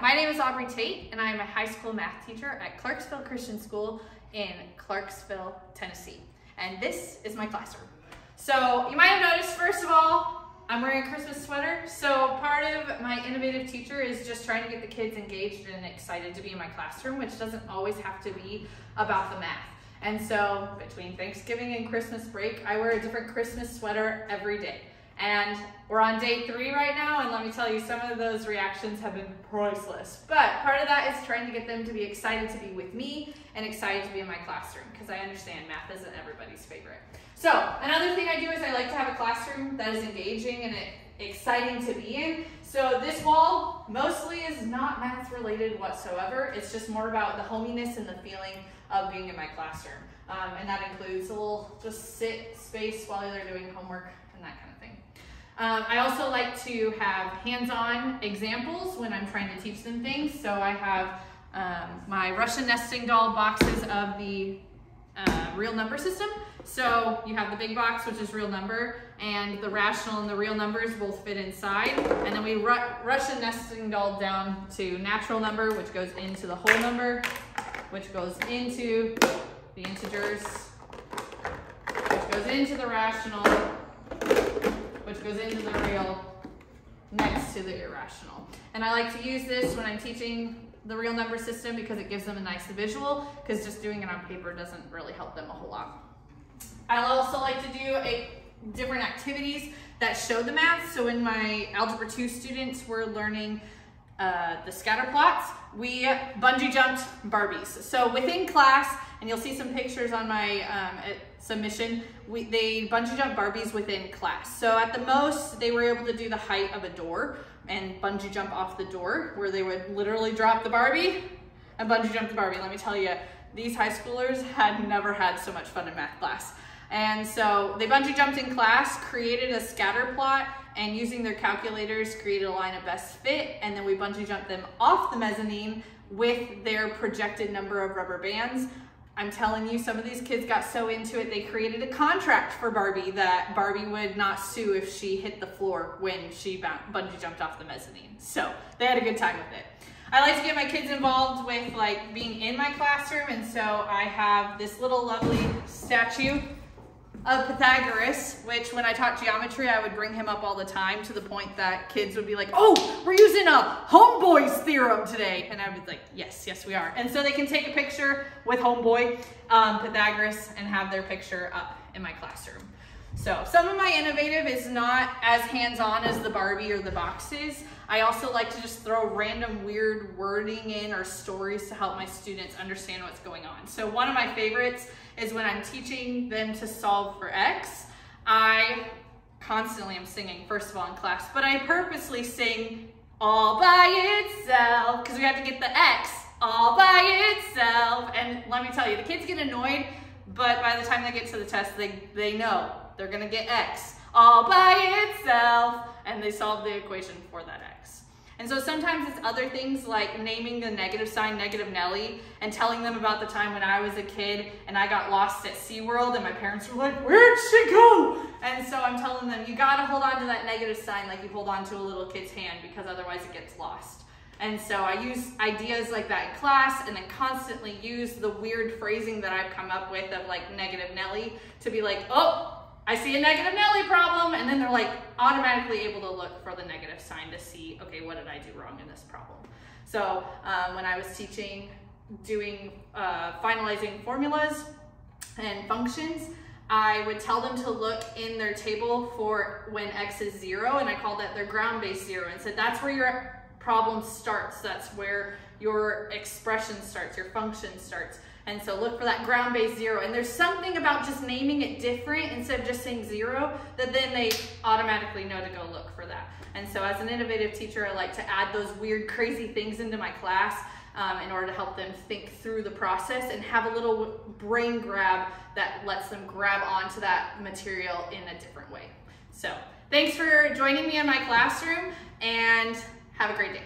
My name is Aubrey Tate, and I am a high school math teacher at Clarksville Christian School in Clarksville, Tennessee. And this is my classroom. So you might have noticed, first of all, I'm wearing a Christmas sweater. So part of my innovative teacher is just trying to get the kids engaged and excited to be in my classroom, which doesn't always have to be about the math. And so between Thanksgiving and Christmas break, I wear a different Christmas sweater every day. And we're on day 3 right now, and let me tell you, some of those reactions have been priceless. But part of that is trying to get them to be excited to be with me and excited to be in my classroom, because I understand math isn't everybody's favorite. So another thing I do is I like to have a classroom that is engaging and exciting to be in. So this wall mostly is not math related whatsoever. It's just more about the hominess and the feeling of being in my classroom. And that includes a little just sit space while they're doing homework and that kind of thing. I also like to have hands-on examples when I'm trying to teach them things. So I have my Russian nesting doll boxes of the real number system. So you have the big box, which is real number, and the rational and the real numbers both fit inside. And then we Russian nesting doll down to natural number, which goes into the whole number, which goes into the integers, which goes into the rational, which goes into the real, next to the irrational. And I like to use this when I'm teaching the real number system because it gives them a nice visual, because just doing it on paper doesn't really help them a whole lot. I also like to do different activities that show the math. So when my Algebra 2 students were learning the scatter plots, we bungee jumped Barbies. So within class, and you'll see some pictures on my submission, they bungee jump Barbies within class. So at the most, they were able to do the height of a door and bungee jump off the door, where they would literally drop the Barbie and bungee jump the Barbie. Let me tell you, these high schoolers had never had so much fun in math class. And so they bungee jumped in class, created a scatter plot, and using their calculators created a line of best fit, and then we bungee jumped them off the mezzanine with their projected number of rubber bands. I'm telling you, some of these kids got so into it, they created a contract for Barbie that Barbie would not sue if she hit the floor when she bungee jumped off the mezzanine. So they had a good time with it. I like to get my kids involved with like being in my classroom, and so I have this little lovely statue of Pythagoras, which when I taught geometry, I would bring him up all the time, to the point that kids would be like, oh, we're using a homeboy's theorem today. And I would be like, yes, yes, we are. And so they can take a picture with homeboy Pythagoras and have their picture up in my classroom. So some of my innovative is not as hands-on as the Barbie or the boxes. I also like to just throw random weird wording in or stories to help my students understand what's going on. So one of my favorites is when I'm teaching them to solve for X. I constantly am singing, first of all, in class, but I purposely sing all by itself, because we have to get the X all by itself. And let me tell you, the kids get annoyed, but by the time they get to the test, they know they're gonna get X all by itself, and they solve the equation for that X. And so sometimes it's other things like naming the negative sign Negative Nelly and telling them about the time when I was a kid and I got lost at SeaWorld and my parents were like, where'd she go? And so I'm telling them, you gotta hold on to that negative sign like you hold on to a little kid's hand, because otherwise it gets lost. And so I use ideas like that in class, and then constantly use the weird phrasing that I've come up with of like Negative Nelly to be like, oh, I see a Negative Nelly problem, and then they're like automatically able to look for the negative sign to see, okay, what did I do wrong in this problem? So when I was teaching, finalizing formulas and functions, I would tell them to look in their table for when X is 0, and I called that their ground-based 0, and said that's where your problem starts, that's where your expression starts, your function starts. And so look for that ground-based 0. And there's something about just naming it different instead of just saying 0, that then they automatically know to go look for that. And so as an innovative teacher, I like to add those weird, crazy things into my class in order to help them think through the process and have a little brain grab that lets them grab onto that material in a different way. So thanks for joining me in my classroom, and have a great day.